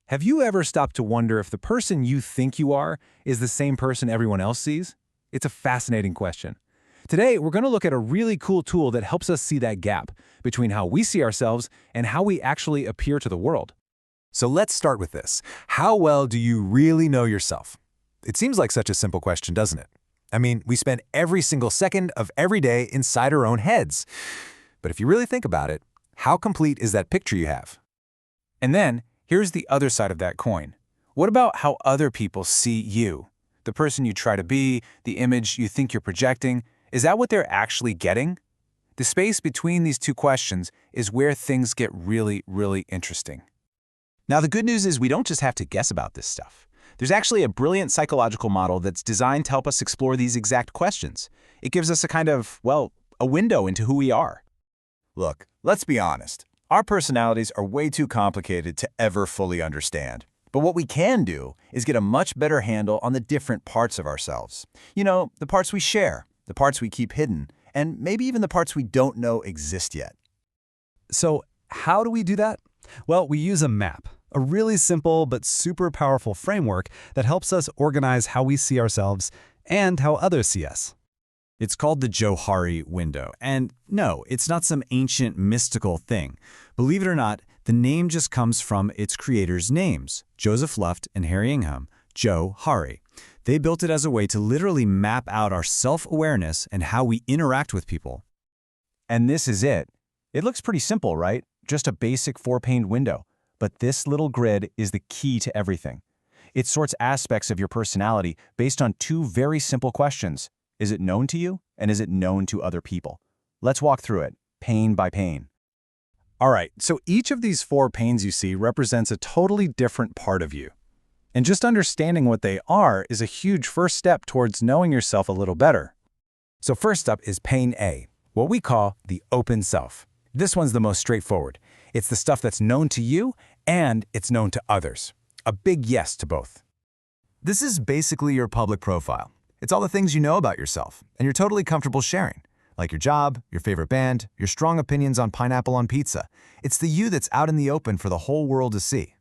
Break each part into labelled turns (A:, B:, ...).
A: Have you ever stopped to wonder if the person you think you are is the same person everyone else sees? It's a fascinating question. Today, we're going to look at a really cool tool that helps us see that gap between how we see ourselves and how we actually appear to the world.
B: So let's start with this. How well do you really know yourself? It seems like such a simple question, doesn't it? I mean, we spend every single second of every day inside our own heads. But if you really think about it, how complete is that picture you have?
A: And then, here's the other side of that coin. What about how other people see you? The person you try to be, the image you think you're projecting, is that what they're actually getting? The space between these two questions is where things get really, really interesting.
C: Now, the good news is we don't just have to guess about this stuff. There's actually a brilliant psychological model that's designed to help us explore these exact questions. It gives us a kind of, well, a window into who we are.
D: Look, let's be honest. Our personalities are way too complicated to ever fully understand. But what we can do is get a much better handle on the different parts of ourselves. You know, the parts we share, the parts we keep hidden, and maybe even the parts we don't know exist yet.
B: So how do we do that? Well, we use a map, a really simple but super powerful framework that helps us organize how we see ourselves and how others see us.
C: It's called the Johari window. And no, it's not some ancient mystical thing. Believe it or not, the name just comes from its creators' names, Joseph Luft and Harry Ingham, Johari. They built it as a way to literally map out our self-awareness and how we interact with people.
D: And this is it. It looks pretty simple, right? Just a basic four-paned window. But this little grid is the key to everything. It sorts aspects of your personality based on two very simple questions. Is it known to you, and is it known to other people? Let's walk through it, pane by pane.
A: All right, so each of these four panes you see represents a totally different part of you. And just understanding what they are is a huge first step towards knowing yourself a little better. So first up is pane A, what we call the open self. This one's the most straightforward. It's the stuff that's known to you, and it's known to others. A big yes to both.
B: This is basically your public profile. It's all the things you know about yourself, and you're totally comfortable sharing, like your job, your favorite band, your strong opinions on pineapple on pizza. It's the you that's out in the open for the whole world to see.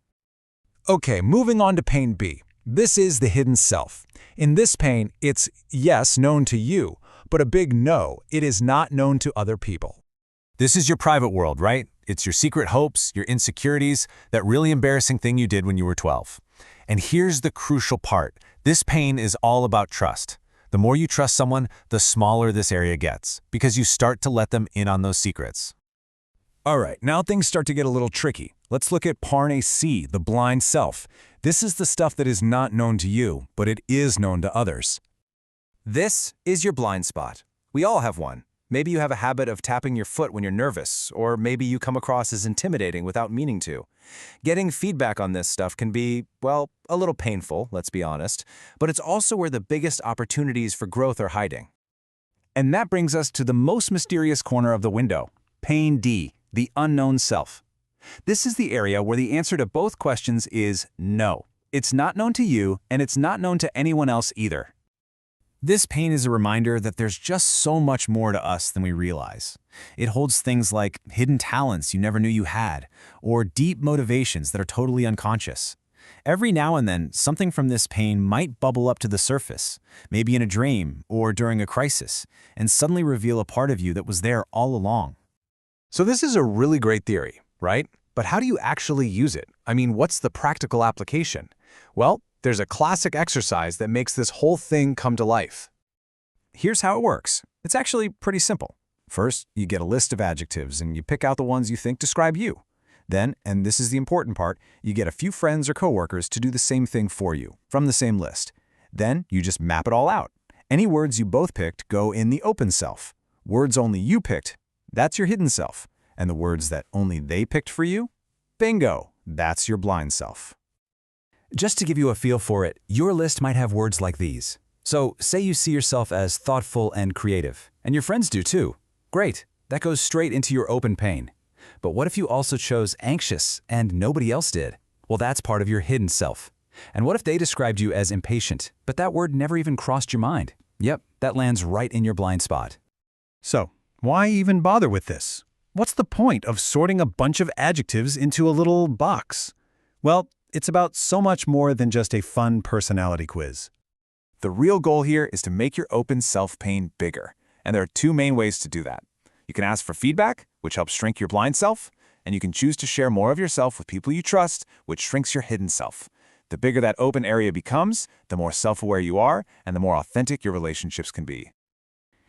A: Okay, moving on to pane B. This is the hidden self. In this pane, it's yes, known to you, but a big no, it is not known to other people.
B: This is your private world, right? It's your secret hopes, your insecurities, that really embarrassing thing you did when you were 12. And here's the crucial part. This pane is all about trust. The more you trust someone, the smaller this area gets, because you start to let them in on those secrets.
A: All right, now things start to get a little tricky. Let's look at Parne C, the blind self. This is the stuff that is not known to you, but it is known to others.
D: This is your blind spot. We all have one. Maybe you have a habit of tapping your foot when you're nervous, or maybe you come across as intimidating without meaning to. Getting feedback on this stuff can be, well, a little painful, let's be honest, but it's also where the biggest opportunities for growth are hiding. And that brings us to the most mysterious corner of the window, pane D, the unknown self. This is the area where the answer to both questions is no. It's not known to you, and it's not known to anyone else either. This pane is a reminder that there's just so much more to us than we realize. It holds things like hidden talents you never knew you had, or deep motivations that are totally unconscious. Every now and then, something from this pane might bubble up to the surface, maybe in a dream or during a crisis, and suddenly reveal a part of you that was there all along.
A: So this is a really great theory, right? But how do you actually use it? I mean, what's the practical application? Well, there's a classic exercise that makes this whole thing come to life. Here's how it works. It's actually pretty simple. First, you get a list of adjectives and you pick out the ones you think describe you. Then, and this is the important part, you get a few friends or coworkers to do the same thing for you from the same list. Then you just map it all out. Any words you both picked go in the open self. Words only you picked, that's your hidden self. And the words that only they picked for you? Bingo, that's your blind self.
B: Just to give you a feel for it, your list might have words like these. So, say you see yourself as thoughtful and creative, and your friends do too. Great, that goes straight into your open pane. But what if you also chose anxious and nobody else did? Well, that's part of your hidden self. And what if they described you as impatient, but that word never even crossed your mind? Yep, that lands right in your blind spot.
A: So, why even bother with this? What's the point of sorting a bunch of adjectives into a little box? Well,
C: It's about so much more than just a fun personality quiz.
D: The real goal here is to make your open self-pain bigger, and there are two main ways to do that. You can ask for feedback, which helps shrink your blind self, and you can choose to share more of yourself with people you trust, which shrinks your hidden self. The bigger that open area becomes, the more self-aware you are, and the more authentic your relationships can be.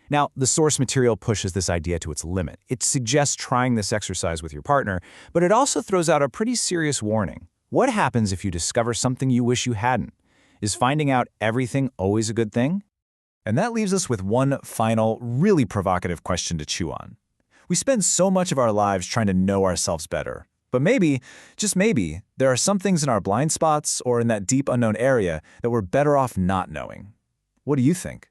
D: Now, the source material pushes this idea to its limit. It suggests trying this exercise with your partner, but it also throws out a pretty serious warning. What happens if you discover something you wish you hadn't? Is finding out everything always a good thing? And that leaves us with one final, really provocative question to chew on. We spend so much of our lives trying to know ourselves better. But maybe, just maybe, there are some things in our blind spots or in that deep unknown area that we're better off not knowing. What do you think?